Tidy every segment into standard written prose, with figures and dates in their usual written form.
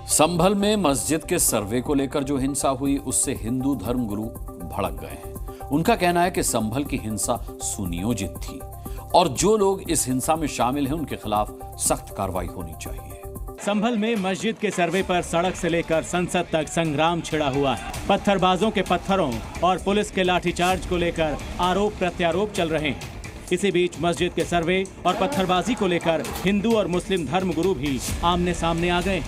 संभल में मस्जिद के सर्वे को लेकर जो हिंसा हुई उससे हिंदू धर्मगुरु भड़क गए हैं। उनका कहना है कि संभल की हिंसा सुनियोजित थी और जो लोग इस हिंसा में शामिल हैं उनके खिलाफ सख्त कार्रवाई होनी चाहिए। संभल में मस्जिद के सर्वे पर सड़क से लेकर संसद तक संग्राम छिड़ा हुआ है। पत्थरबाजों के पत्थरों और पुलिस के लाठीचार्ज को लेकर आरोप प्रत्यारोप चल रहे हैं। इसी बीच मस्जिद के सर्वे और पत्थरबाजी को लेकर हिंदू और मुस्लिम धर्मगुरु भी आमने सामने आ गए।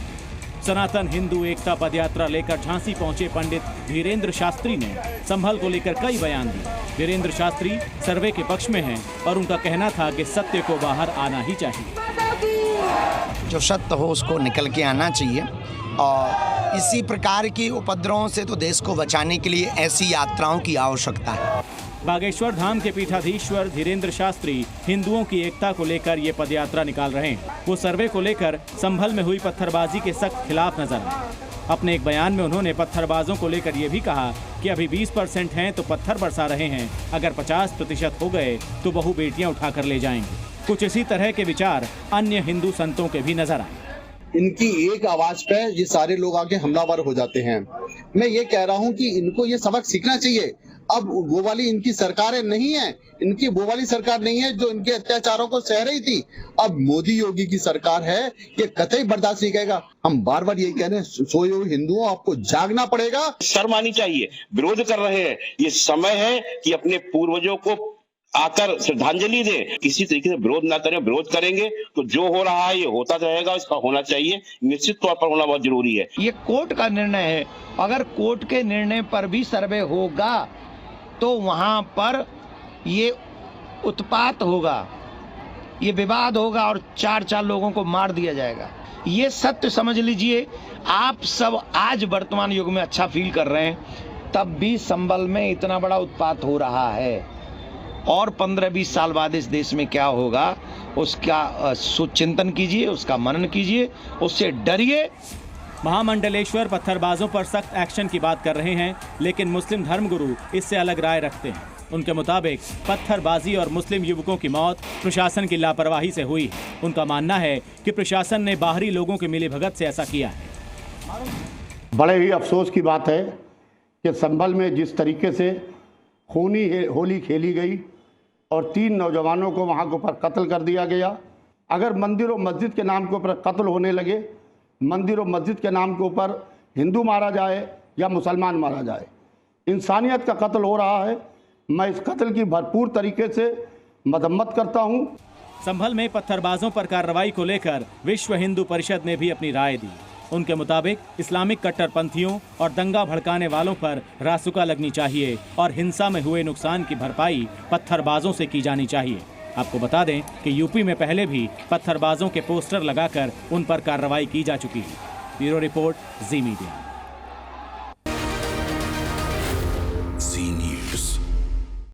सनातन हिंदू एकता पदयात्रा लेकर झांसी पहुंचे पंडित धीरेन्द्र शास्त्री ने संभल को लेकर कई बयान दिए। धीरेन्द्र शास्त्री सर्वे के पक्ष में हैं और उनका कहना था कि सत्य को बाहर आना ही चाहिए। जो सत्य हो उसको निकल के आना चाहिए और इसी प्रकार की उपद्रवों से तो देश को बचाने के लिए ऐसी यात्राओं की आवश्यकता है। बागेश्वर धाम के पीठाधीश्वर धीरेन्द्र शास्त्री हिंदुओं की एकता को लेकर ये पदयात्रा निकाल रहे हैं। वो सर्वे को लेकर संभल में हुई पत्थरबाजी के सख्त खिलाफ नजर आए। अपने एक बयान में उन्होंने पत्थरबाजों को लेकर ये भी कहा कि अभी 20% हैं तो पत्थर बरसा रहे हैं, अगर 50% हो गए तो बहु बेटियां उठाकर ले जाएंगे। कुछ इसी तरह के विचार अन्य हिंदू संतों के भी नजर आए। इनकी एक आवाज पे ये सारे लोग आके हमलावर हो जाते हैं। मैं ये कह रहा हूँ कि इनको ये सबक सीखना चाहिए। अब वो वाली इनकी सरकारें नहीं है, इनकी वो वाली सरकार नहीं है जो इनके अत्याचारों को सह रही थी। अब मोदी योगी की सरकार है, ये कतई बर्दाश्त नहीं करेगा। हम बार बार यही कह रहे हैं, सोए हुए हिंदुओं आपको जागना पड़ेगा। शर्म आनी चाहिए, विरोध कर रहे हैं। ये समय है कि अपने पूर्वजों को आकर श्रद्धांजलि दें। किसी तरीके से विरोध ना करें। विरोध करेंगे तो जो हो रहा है ये होता रहेगा। इसका होना चाहिए, निश्चित तौर पर होना बहुत जरूरी है। ये कोर्ट का निर्णय है। अगर कोर्ट के निर्णय पर भी सर्वे होगा तो वहां पर ये उत्पात होगा, ये विवाद होगा और 4 लोगों को मार दिया जाएगा। ये सत्य समझ लीजिए। आप सब आज वर्तमान युग में अच्छा फील कर रहे हैं, तब भी संभल में इतना बड़ा उत्पात हो रहा है और 15-20 साल बाद इस देश में क्या होगा उसका सुचिंतन कीजिए, उसका मनन कीजिए, उससे डरिए। महामंडलेश्वर पत्थरबाजों पर सख्त एक्शन की बात कर रहे हैं, लेकिन मुस्लिम धर्मगुरु इससे अलग राय रखते हैं। उनके मुताबिक पत्थरबाजी और मुस्लिम युवकों की मौत प्रशासन की लापरवाही से हुई है। उनका मानना है कि प्रशासन ने बाहरी लोगों की मिलीभगत से ऐसा किया है। बड़े ही अफसोस की बात है कि संभल में जिस तरीके से खूनी होली खेली गई और 3 नौजवानों को वहाँ के ऊपर कत्ल कर दिया गया। अगर मंदिर और मस्जिद के नाम के ऊपर कत्ल होने लगे, मंदिर और मस्जिद के नाम के ऊपर हिंदू मारा जाए या मुसलमान मारा जाए, इंसानियत का कत्ल हो रहा है। मैं इस कत्ल की भरपूर तरीके से मजम्मत करता हूँ। संभल में पत्थरबाजों पर कार्रवाई को लेकर विश्व हिंदू परिषद ने भी अपनी राय दी। उनके मुताबिक इस्लामिक कट्टरपंथियों और दंगा भड़काने वालों पर रासुका लगनी चाहिए और हिंसा में हुए नुकसान की भरपाई पत्थरबाजों से की जानी चाहिए। आपको बता दें कि यूपी में पहले भी पत्थरबाजों के पोस्टर लगाकर उन पर कार्रवाई की जा चुकी है। ब्यूरो रिपोर्ट, जी मीडिया।